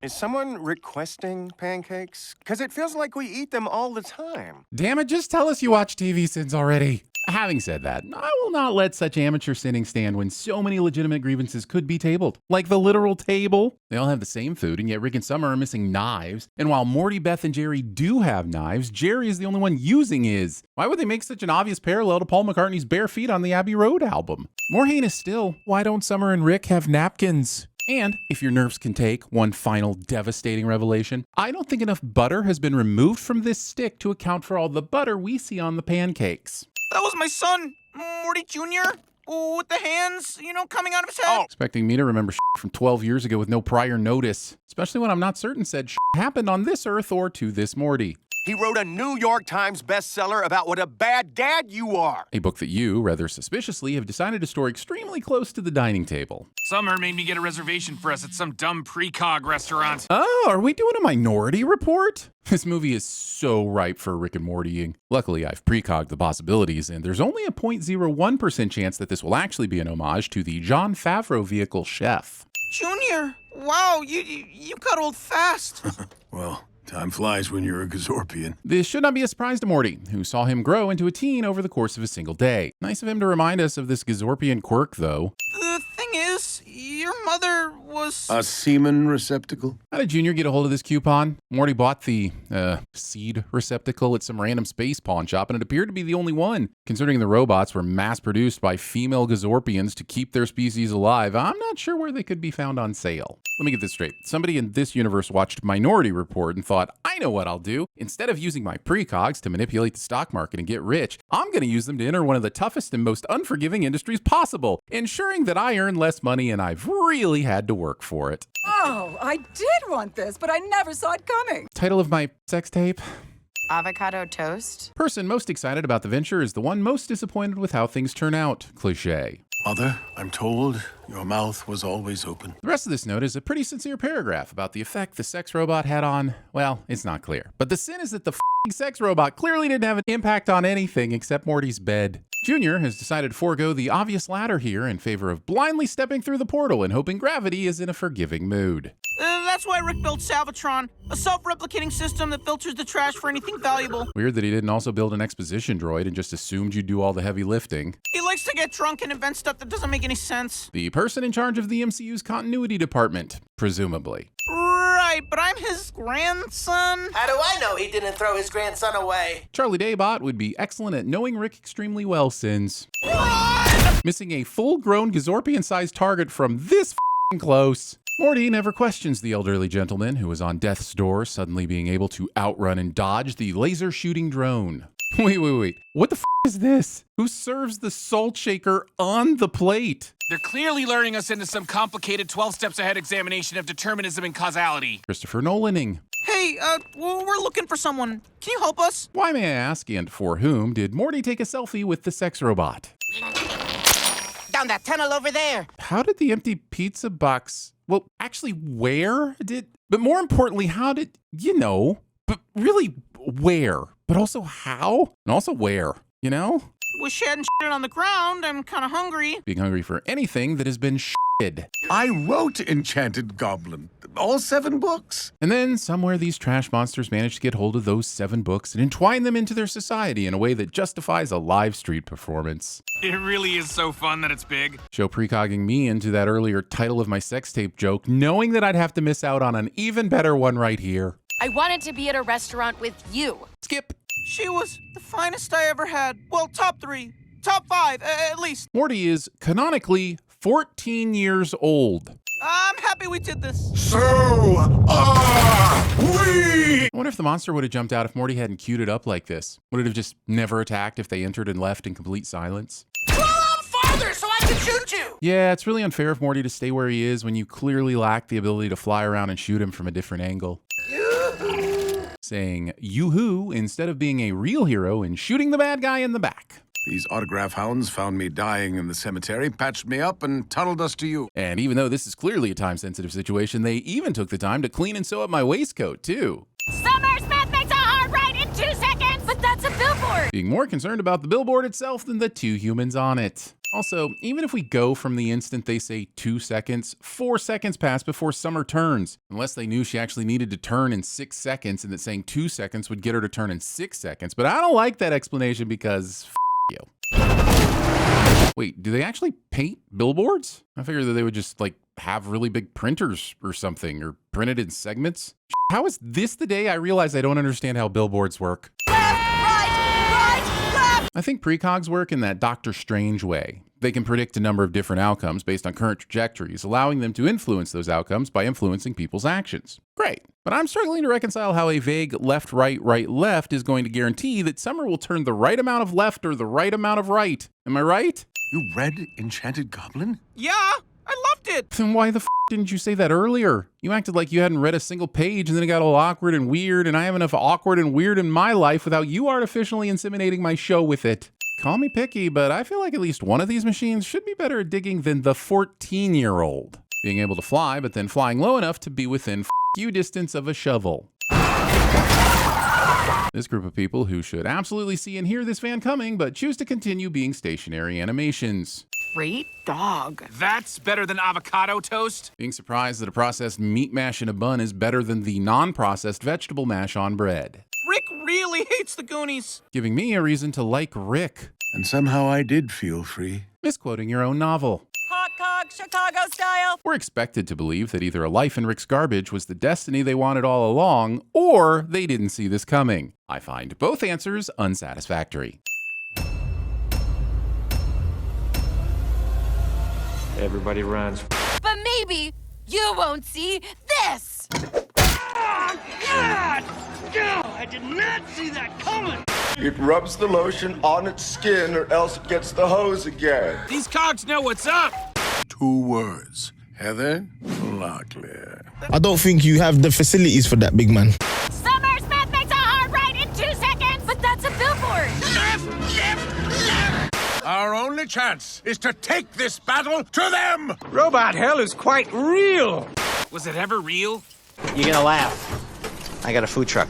Is someone requesting pancakes? Because it feels like we eat them all the time. Damn it, just tell us you watch TVSins already. Having said that, I will not let such amateur sinning stand when so many legitimate grievances could be tabled. Like the literal table. They all have the same food, and yet Rick and Summer are missing knives. And while Morty, Beth, and Jerry do have knives, Jerry is the only one using his. Why would they make such an obvious parallel to Paul McCartney's Bare Feet on the Abbey Road album? More heinous still, why don't Summer and Rick have napkins? And if your nerves can take one final devastating revelation, I don't think enough butter has been removed from this stick to account for all the butter we see on the pancakes. That was my son, Morty Jr., with the hands, coming out of his head. Expecting me to remember from 12 years ago with no prior notice, especially when I'm not certain said happened on this Earth or to this Morty. He wrote a New York Times bestseller about what a bad dad you are. A book that you, rather suspiciously, have decided to store extremely close to the dining table. Summer made me get a reservation for us at some dumb precog restaurant. Oh, are we doing a Minority Report? This movie is so ripe for Rick and Mortying. Luckily, I've precogged the possibilities, and there's only a 0.01% chance that this will actually be an homage to the Jon Favreau vehicle Chef. Junior, wow, you got old fast. Well, time flies when you're a Gazorpian. This should not be a surprise to Morty, who saw him grow into a teen over the course of a single day. Nice of him to remind us of this Gazorpian quirk, though. The thing is, your mother was... A semen receptacle? How did Junior get a hold of this coupon? Morty bought the, seed receptacle at some random space pawn shop, and it appeared to be the only one. Considering the robots were mass-produced by female Gazorpians to keep their species alive, I'm not sure where they could be found on sale. Let me get this straight. Somebody in this universe watched Minority Report and thought, I know what I'll do. Instead of using my precogs to manipulate the stock market and get rich, I'm going to use them to enter one of the toughest and most unforgiving industries possible, ensuring that I earn less money and I've really had to work for it. Oh, I did want this, but I never saw it coming. Title of my sex tape? Avocado toast? Person most excited about the venture is the one most disappointed with how things turn out. Cliché. Mother, I'm told your mouth was always open. The rest of this note is a pretty sincere paragraph about the effect the sex robot had on, well, it's not clear. But the sin is that the sex robot clearly didn't have an impact on anything except Morty's bed. Junior has decided to forego the obvious ladder here in favor of blindly stepping through the portal and hoping gravity is in a forgiving mood. That's why Rick built Salvatron, a self-replicating system that filters the trash for anything valuable. Weird that he didn't also build an exposition droid and just assumed you'd do all the heavy lifting. He likes to get drunk and invent stuff that doesn't make any sense. The person in charge of the MCU's continuity department, presumably. Right, but I'm his grandson. How do I know he didn't throw his grandson away? Charlie Daybot would be excellent at knowing Rick extremely well, Sins. Missing a full-grown Gazorpian-sized target from this close. Morty never questions the elderly gentleman who is on death's door suddenly being able to outrun and dodge the laser-shooting drone. Wait. What the is this? Who serves the salt shaker on the plate? They're clearly luring us into some complicated 12 steps ahead examination of determinism and causality. Christopher Nolaning. Hey, we're looking for someone. Can you help us? Why, may I ask, and for whom did Morty take a selfie with the sex robot? Down that tunnel over there. How did the empty pizza box... Well, actually, where did... But more importantly, how did... But really, where? But also how? And also where? Wish she hadn't shit on the ground. I'm kind of hungry. Being hungry for anything that has been shitted. I wrote Enchanted Goblin. All 7 books. And then somewhere these trash monsters managed to get hold of those 7 books and entwine them into their society in a way that justifies a live street performance. It really is so fun that it's big. Show precogging me into that earlier title of my sex tape joke, knowing that I'd have to miss out on an even better one right here. I wanted to be at a restaurant with you. Skip. She was the finest I ever had. Well, top 3. Top 5, at least. Morty is canonically 14 years old. I'm happy we did this. So are we! I wonder if the monster would have jumped out if Morty hadn't queued it up like this. Would it have just never attacked if they entered and left in complete silence? Pull out farther so I can shoot you! Yeah, it's really unfair of Morty to stay where he is when you clearly lack the ability to fly around and shoot him from a different angle. Saying yoo-hoo instead of being a real hero and shooting the bad guy in the back. These autograph hounds found me dying in the cemetery, patched me up, and tunneled us to you. And even though this is clearly a time-sensitive situation, they even took the time to clean and sew up my waistcoat, too. Summer Smith makes a hard right in 2 seconds! But that's a billboard! Being more concerned about the billboard itself than the 2 humans on it. Also, even if we go from the instant they say 2 seconds, 4 seconds pass before Summer turns. Unless they knew she actually needed to turn in 6 seconds and that saying 2 seconds would get her to turn in 6 seconds. But I don't like that explanation because you. Wait, do they actually paint billboards? I figured that they would just like have really big printers or something, or print it in segments. How is this the day I realize I don't understand how billboards work? I think precogs work in that Doctor Strange way. They can predict a number of different outcomes based on current trajectories, allowing them to influence those outcomes by influencing people's actions. Great. But I'm struggling to reconcile how a vague left, right, left is going to guarantee that Summer will turn the right amount of left or the right amount of right. Am I right? You read Enchanted Goblin? Yeah, I loved it. Then why the didn't you say that earlier? You acted like you hadn't read a single page and then it got all awkward and weird, and I have enough awkward and weird in my life without you artificially inseminating my show with it. Call me picky, but I feel like at least one of these machines should be better at digging than the 14-year-old. Being able to fly, but then flying low enough to be within you distance of a shovel. This group of people who should absolutely see and hear this van coming, but choose to continue being stationary animations. Great dog. That's better than avocado toast? Being surprised that a processed meat mash in a bun is better than the non-processed vegetable mash on bread. Rick really hates the Goonies. Giving me a reason to like Rick. And somehow I did feel free. Misquoting your own novel. Hot cog, Chicago style. We're expected to believe that either a life in Rick's garbage was the destiny they wanted all along, or they didn't see this coming. I find both answers unsatisfactory. Everybody runs. But maybe you won't see this. Oh, God! No, I did not see that coming! It rubs the lotion on its skin or else it gets the hose again. These cogs know what's up! 2 words. Heather Locklear. I don't think you have the facilities for that, big man. Summer Smith makes a hard right in 2 seconds. But that's a billboard. Our only chance is to take this battle to them! Robot hell is quite real! Was it ever real? You're gonna laugh. I got a food truck.